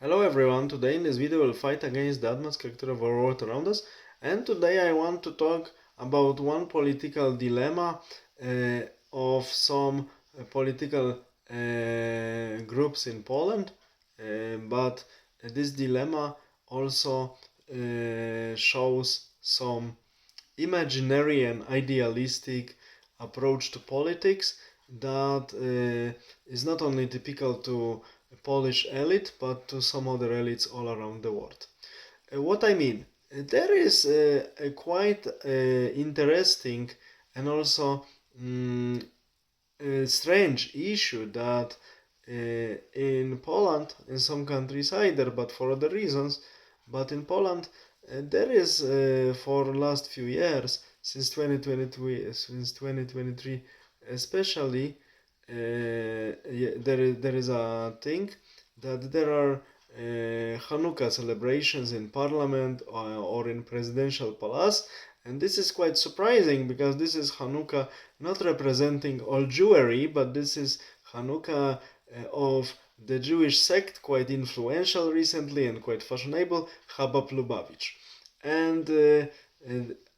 Hello everyone, today in this video we'll fight against the atmosphere of our world around us, and today I want to talk about one political dilemma of some political groups in Poland, but this dilemma also shows some imaginary and idealistic approach to politics that is not only typical to Polish elite but to some other elites all around the world. What I mean, there is a quite interesting and also a strange issue that in Poland, in some countries either, but for other reasons, but in Poland there is for the last few years, since 2023 especially, there is a thing that there are Hanukkah celebrations in parliament or in presidential palace, and this is quite surprising because this is Hanukkah not representing all Jewry, but this is Hanukkah of the Jewish sect, quite influential recently and quite fashionable, Chabad Lubavitch. And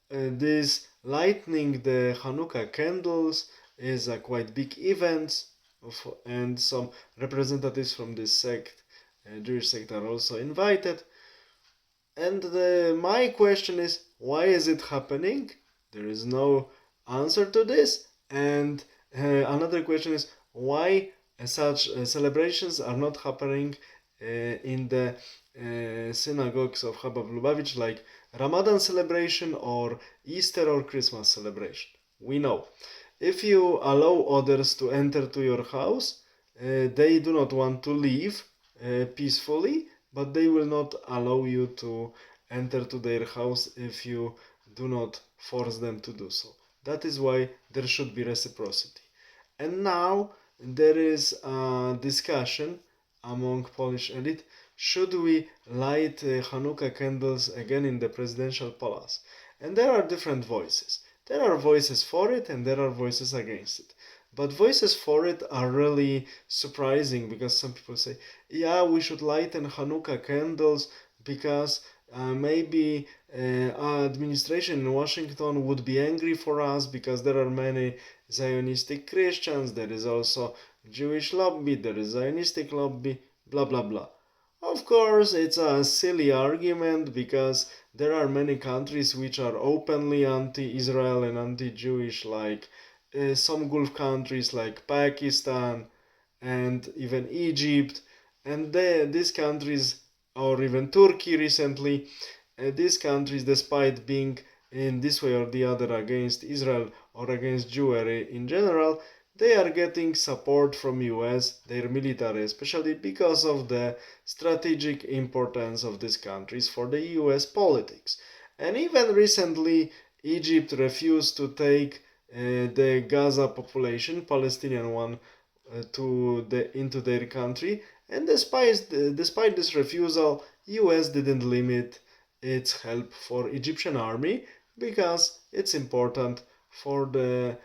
this lighting the Hanukkah candles is a quite big event, and some representatives from this sect, Jewish sect, are also invited. And my question is, why is it happening? There is no answer to this. And another question is, why such celebrations are not happening in the synagogues of Chabad Lubavitch, like Ramadan celebration or Easter or Christmas celebration? We know. If you allow others to enter to your house, they do not want to leave peacefully, but they will not allow you to enter to their house if you do not force them to do so. That is why there should be reciprocity. And now there is a discussion among Polish elite, should we light Hanukkah candles again in the presidential palace? And there are different voices. There are voices for it and there are voices against it. But voices for it are really surprising because some people say, yeah, we should lighten Hanukkah candles because maybe administration in Washington would be angry for us because there are many Zionistic Christians, there is also Jewish lobby, there is Zionistic lobby, blah blah blah. Of course, it's a silly argument because there are many countries which are openly anti-Israel and anti-Jewish, like some Gulf countries like Pakistan and even Egypt, and these countries, or even Turkey recently, these countries, despite being in this way or the other against Israel or against Jewry in general, they are getting support from US, their military, especially because of the strategic importance of these countries for the US politics. And even recently, Egypt refused to take the Gaza population, Palestinian one, into their country, and despite this refusal, US didn't limit its help for Egyptian army because it's important for the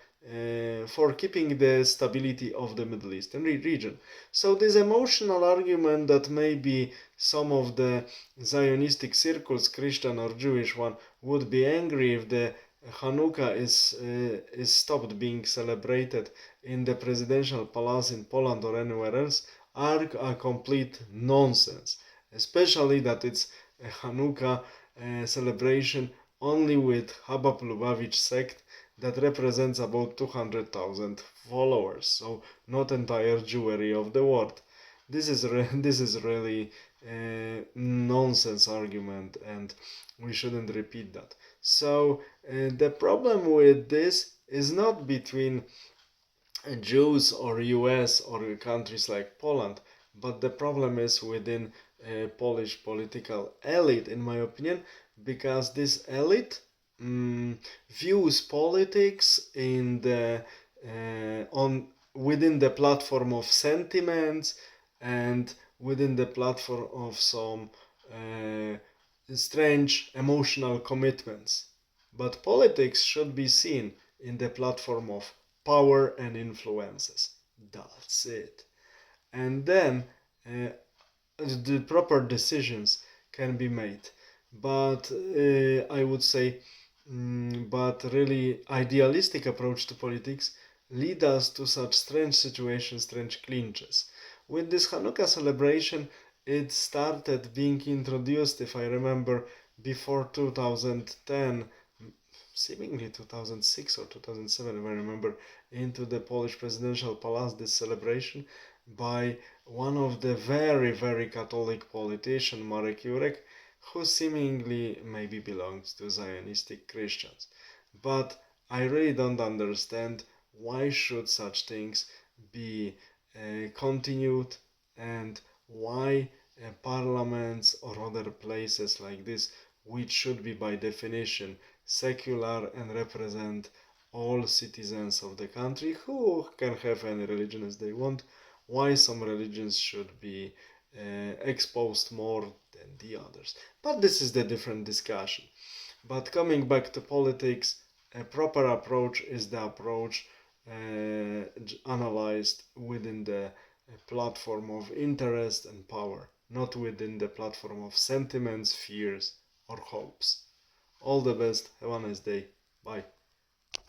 for keeping the stability of the Middle Eastern region. So this emotional argument that maybe some of the Zionistic circles, Christian or Jewish one, would be angry if the Hanukkah is stopped being celebrated in the presidential palace in Poland or anywhere else are a complete nonsense. Especially that it's a Hanukkah celebration only with Chabad Lubavitch sect that represents about 200,000 followers, so not entire Jewry of the world. This is this is really a nonsense argument, and we shouldn't repeat that. So the problem with this is not between Jews or US or countries like Poland, but the problem is within Polish political elite, in my opinion, because this elite views politics in the on within the platform of sentiments and within the platform of some strange emotional commitments. But politics should be seen in the platform of power and influences. That's it. And then the proper decisions can be made. But I would say, but really idealistic approach to politics lead us to such strange situations, strange clinches. With this Hanukkah celebration, it started being introduced, if I remember, before 2010, seemingly 2006 or 2007, if I remember, into the Polish presidential palace, this celebration by one of the very, very Catholic politician, Marek Jurek, who seemingly maybe belongs to Zionistic Christians. But I really don't understand why should such things be continued, and why parliaments or other places like this, which should be by definition secular and represent all citizens of the country who can have any religion as they want, why some religions should be exposed more than the others. But this is the different discussion. But coming back to politics, a proper approach is the approach analyzed within the platform of interest and power, not within the platform of sentiments, fears, or hopes. All the best. Have a nice day. Bye.